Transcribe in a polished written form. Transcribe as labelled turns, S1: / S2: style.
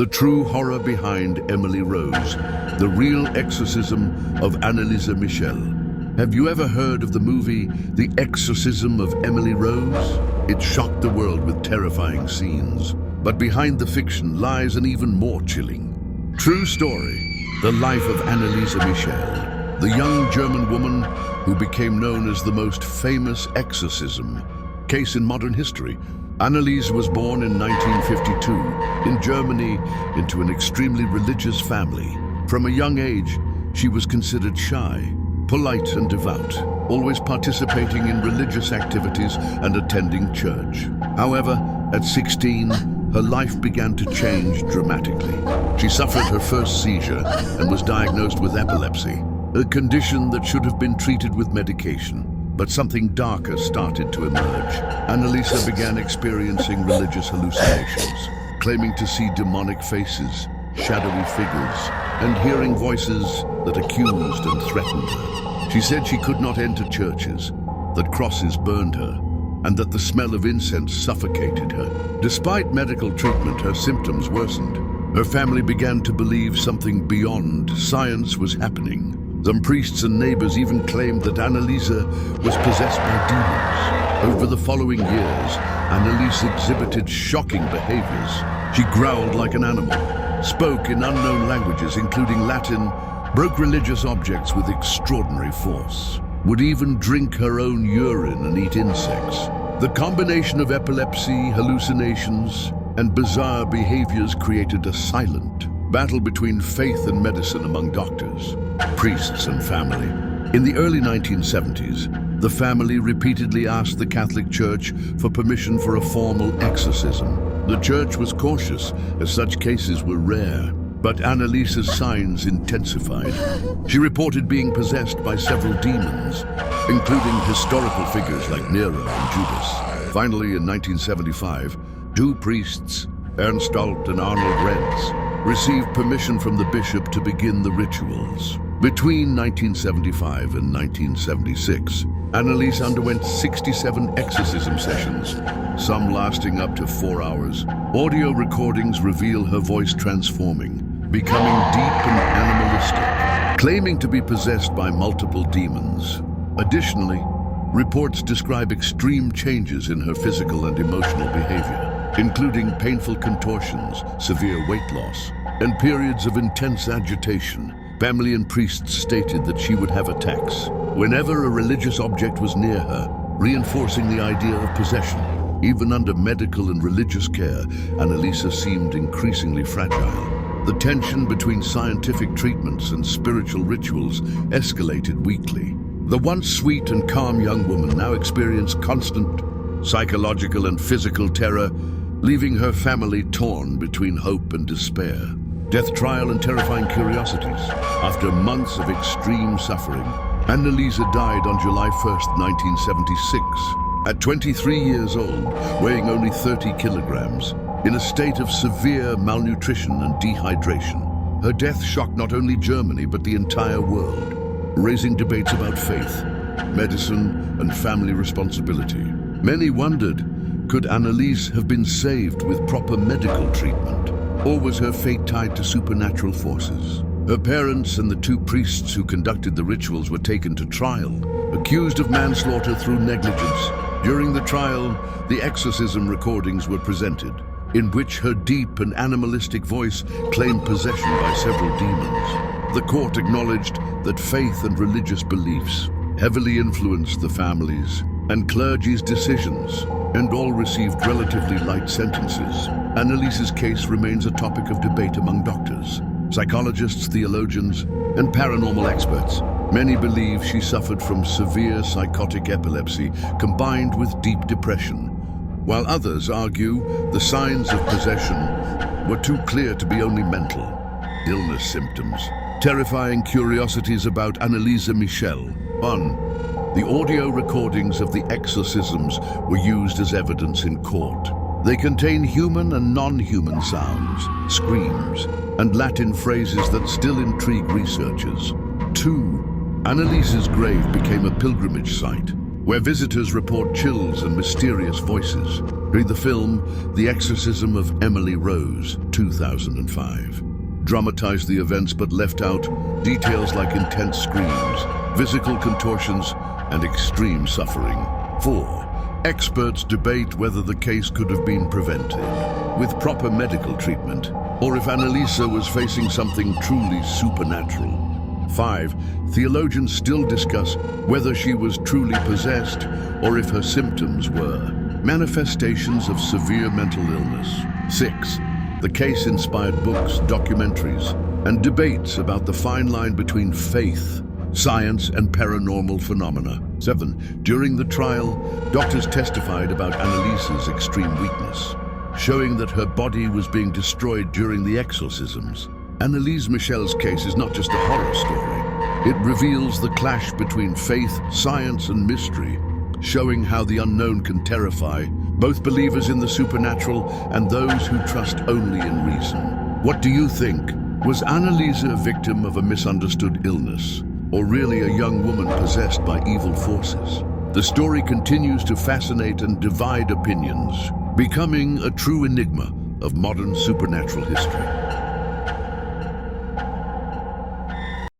S1: The true horror behind Emily Rose, the real exorcism of Anneliese Michel. Have you ever heard of the movie The Exorcism of Emily Rose? It shocked the world with terrifying scenes. But behind the fiction lies an even more chilling true story, the life of Anneliese Michel, the young German woman who became known as the most famous exorcism case in modern history. Anneliese was born in 1952 in Germany into an extremely religious family. From a young age, she was considered shy, polite and devout, always participating in religious activities and attending church. However, at 16, her life began to change dramatically. She suffered her first seizure and was diagnosed with epilepsy, a condition that should have been treated with medication. But something darker started to emerge. Anneliese began experiencing religious hallucinations, claiming to see demonic faces, shadowy figures, and hearing voices that accused and threatened her. She said she could not enter churches, that crosses burned her, and that the smell of incense suffocated her. Despite medical treatment, her symptoms worsened. Her family began to believe something beyond science was happening. Some priests and neighbors even claimed that Anneliese was possessed by demons. Over the following years, Anneliese exhibited shocking behaviors. She growled like an animal, spoke in unknown languages including Latin, broke religious objects with extraordinary force, would even drink her own urine and eat insects. The combination of epilepsy, hallucinations, and bizarre behaviors created a silent battle between faith and medicine among doctors, priests, and family. In the early 1970s, the family repeatedly asked the Catholic Church for permission for a formal exorcism. The Church was cautious, as such cases were rare, but Anneliese's signs intensified. She reported being possessed by several demons, including historical figures like Nero and Judas. Finally, in 1975, two priests, Ernst Alt and Arnold Renz, received permission from the bishop to begin the rituals. Between 1975 and 1976, Anneliese underwent 67 exorcism sessions, some lasting up to 4 hours. Audio recordings reveal her voice transforming, becoming deep and animalistic, claiming to be possessed by multiple demons. Additionally, reports describe extreme changes in her physical and emotional behavior, including painful contortions, severe weight loss, and periods of intense agitation. Family and priests stated that she would have attacks whenever a religious object was near her, reinforcing the idea of possession. Even under medical and religious care, Anneliese seemed increasingly fragile. The tension between scientific treatments and spiritual rituals escalated weekly. The once sweet and calm young woman now experienced constant psychological and physical terror, leaving her family torn between hope and despair. Death trial and terrifying curiosities. After months of extreme suffering, Anneliese died on July 1st, 1976, at 23 years old, weighing only 30 kilograms, in a state of severe malnutrition and dehydration. Her death shocked not only Germany, but the entire world, raising debates about faith, medicine, and family responsibility. Many wondered, could Anneliese have been saved with proper medical treatment? Or was her fate tied to supernatural forces? Her parents and the two priests who conducted the rituals were taken to trial, accused of manslaughter through negligence. During the trial, the exorcism recordings were presented, in which her deep and animalistic voice claimed possession by several demons. The court acknowledged that faith and religious beliefs heavily influenced the families and clergy's decisions, and all received relatively light sentences. Anneliese's case remains a topic of debate among doctors, psychologists, theologians, and paranormal experts. Many believe she suffered from severe psychotic epilepsy combined with deep depression, while others argue the signs of possession were too clear to be only mental illness symptoms. Terrifying curiosities about Anneliese Michel. 1. The audio recordings of the exorcisms were used as evidence in court. They contain human and non-human sounds, screams, and Latin phrases that still intrigue researchers. 2. Anneliese's grave became a pilgrimage site, where visitors report chills and mysterious voices. Read the film The Exorcism of Emily Rose, 2005. Dramatized the events but left out details like intense screams, physical contortions, and extreme suffering. 4. Experts debate whether the case could have been prevented with proper medical treatment, or if Anneliese was facing something truly supernatural. 5. Theologians still discuss whether she was truly possessed or if her symptoms were manifestations of severe mental illness. 6. The case inspired books, documentaries, and debates about the fine line between faith, science, and paranormal phenomena. 7. During the trial, doctors testified about Anneliese's extreme weakness, showing that her body was being destroyed during the exorcisms. Anneliese Michel's case is not just a horror story. It reveals the clash between faith, science, and mystery, showing how the unknown can terrify both believers in the supernatural and those who trust only in reason. What do you think? Was Anneliese a victim of a misunderstood illness, or really a young woman possessed by evil forces? The story continues to fascinate and divide opinions, becoming a true enigma of modern supernatural history.